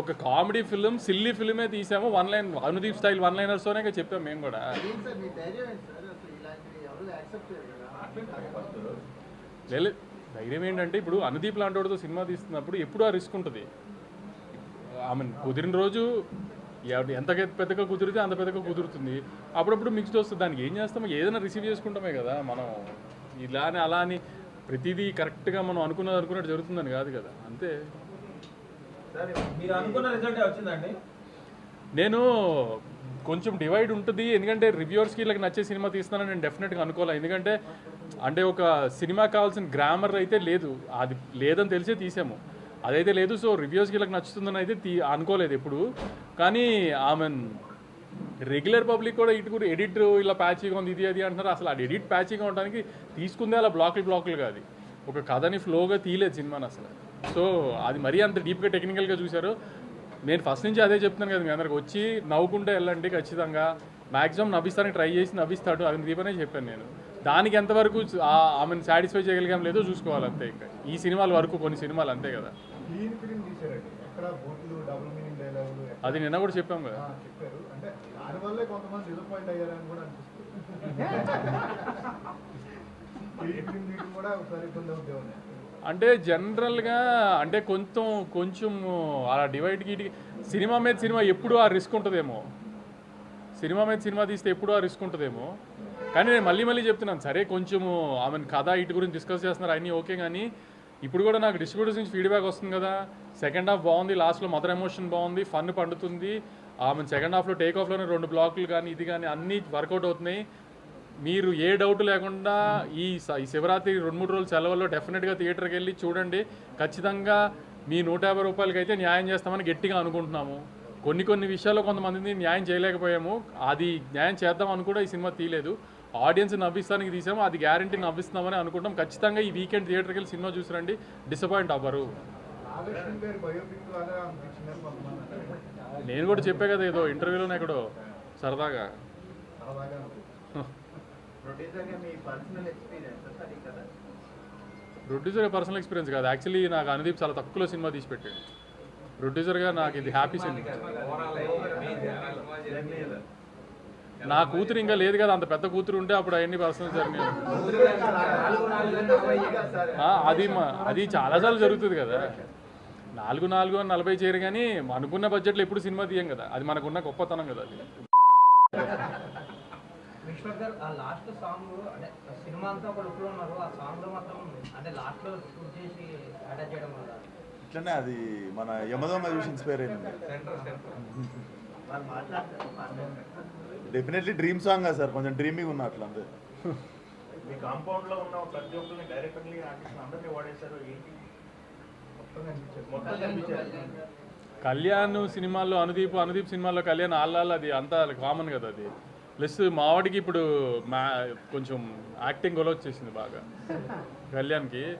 ఒక comedy film silly ఫిల్మే తీసాము one line Anudeep style one లైనర్స్తోనే చెప్పాము మేము కూడా. లేదు ధైర్యం ఏంటంటే ఇప్పుడు అనుదీప్ లాంటి వాడితో సినిమా తీస్తున్నప్పుడు ఎప్పుడు ఆ రిస్క్ ఉంటుంది. కుదిరిన రోజు ఎంత పెద్దగా కుదిరితే అంత పెద్దగా కుదురుతుంది. అప్పుడప్పుడు మిక్స్డ్ వస్తుంది. దానికి ఏం చేస్తామో ఏదైనా రిసీవ్ చేసుకుంటామే కదా. మనం ఇలా అని అలా అని ప్రతిదీ కరెక్ట్గా మనం అనుకున్నట్టు జరుగుతుందని కాదు కదా. అంతే. నేను కొంచెం డివైడ్ ఉంటుంది. ఎందుకంటే రివ్యూవర్స్కి ఇలా నచ్చే సినిమా తీస్తున్నానని నేను డెఫినెట్గా అనుకోవాలి. ఎందుకంటే అంటే ఒక సినిమా కావాల్సిన గ్రామర్ అయితే లేదు, అది లేదని తెలిసే తీసాము. అదైతే లేదు. సో రివ్యూస్కి ఇలా నచ్చుతుందని అయితే అనుకోలేదు ఎప్పుడు. కానీ రెగ్యులర్ పబ్లిక్ కూడా ఇటు ఎడిట్ ఇలా ప్యాచీగా ఉంది ఇది అది అంటున్నారు. అసలు అది ఎడిట్ ప్యాచీగా ఉండడానికి తీసుకుందే అలా బ్లాకులు కాదు. ఒక కథని ఫ్లోగా తీయలేదు సినిమాని అసలు. సో అది మరీ అంత డీప్గా టెక్నికల్గా చూశారు. నేను ఫస్ట్ నుంచి అదే చెప్తున్నాను కదా, మీ అందరికి వచ్చి నవ్వుకుంటే వెళ్ళండి, ఖచ్చితంగా మ్యాక్సిమం నవ్విస్తానికి ట్రై చేసి నవ్విస్తాడు. అది దీపనే చెప్పాను నేను. దానికి ఎంతవరకు ఆమెను సాటిస్ఫై చేయగలిగాం లేదో చూసుకోవాలి అంతే. ఇంకా ఈ సినిమాల వరకు కొన్ని సినిమాలు అంతే కదా. అది నిన్న కూడా చెప్పాం కదా. అంటే జనరల్గా అంటే కొంచెం అలా డివైడ్కి సినిమా మీద సినిమా ఎప్పుడు ఆ రిస్క్ ఉంటుందేమో. సినిమా మీద సినిమా తీస్తే ఎప్పుడు ఆ రిస్క్ ఉంటుందేమో. కానీ నేను మళ్ళీ చెప్తున్నాను, సరే కొంచెము ఆమెను కథ ఇటు గురించి డిస్కస్ చేస్తున్నారు అన్నీ ఓకే. కానీ ఇప్పుడు కూడా నాకు డిస్ట్రిబ్యూటర్స్ నుంచి ఫీడ్బ్యాక్ వస్తుంది కదా. సెకండ్ హాఫ్ బాగుంది, లాస్ట్లో మదర్ ఎమోషన్ బాగుంది, ఫన్ పండుతుంది. ఆమె సెకండ్ హాఫ్లో టేక్ ఆఫ్లోనే 2 బ్లాకులు కానీ ఇది కానీ అన్నీ వర్కౌట్ అవుతున్నాయి. మీరు ఏ డౌట్ లేకుండా ఈ శివరాత్రి 2-3 రోజుల సెలవుల్లో డెఫినెట్గా థియేటర్కి వెళ్ళి చూడండి. ఖచ్చితంగా మీ 150 రూపాయలకి అయితే న్యాయం చేస్తామని గట్టిగా అనుకుంటున్నాము. కొన్ని విషయాల్లో కొంతమందిని న్యాయం చేయలేకపోయాము. అది న్యాయం చేద్దామని కూడా ఈ సినిమా తీయలేదు. ఆడియన్స్ నవ్విస్తానికి తీసాము, అది గ్యారంటీ నవ్విస్తున్నామని అనుకుంటాం. ఖచ్చితంగా ఈ వీకెండ్ థియేటర్కి వెళ్ళి సినిమా చూసిరండి, డిసప్పాయింట్ అవ్వరు. నేను కూడా చెప్పే కదా ఏదో ఇంటర్వ్యూలోనే ఎక్కడో సరదాగా. ప్రొడ్యూసర్గా పర్సనల్ ఎక్స్పీరియన్స్ కాదు, యాక్చువల్లీ నాకు అనుదీప్ చాలా తక్కువలో సినిమా తీసి పెట్టాడు. ప్రొడ్యూసర్గా నాకు ఇది హ్యాపీ సినిమా. నా కూతురు ఇంకా లేదు కదా, అంత పెద్ద కూతురు ఉంటే అప్పుడు అవన్నీ పర్సనల్ జర్నీ. అది చాలాసార్లు జరుగుతుంది కదా. 4-40 చేయరు కానీ అనుకున్న బడ్జెట్లో ఎప్పుడు సినిమా తీయం కదా. అది మనకున్న గొప్పతనం కదా. అది ఇట్లనే అది మన యమదొంగ చూసి ఇన్స్పైర్ అయింది. డెఫినెట్లీ డ్రీమ్ సాంగ్ కదా సార్, కొంచెం డ్రీమింగ్ ఉన్న అట్లా అంతే. మీ కాంపౌండ్ లో ఉన్న ప్రతి ఒక్కరిని డైరెక్టర్లీ ఆర్టిస్ట్ అందరినీ వాడేశారు. ఏంటి కళ్యాణ్ సినిమాల్లో అనుదీప్ సినిమాల్లో కళ్యాణ్ ఆళ్ళ అది అంతా కామన్ కదా. అది ప్లస్ మావాడికి ఇప్పుడు కొంచెం యాక్టింగ్ గొలవ వచ్చేసింది బాగా కళ్యాణ్కి.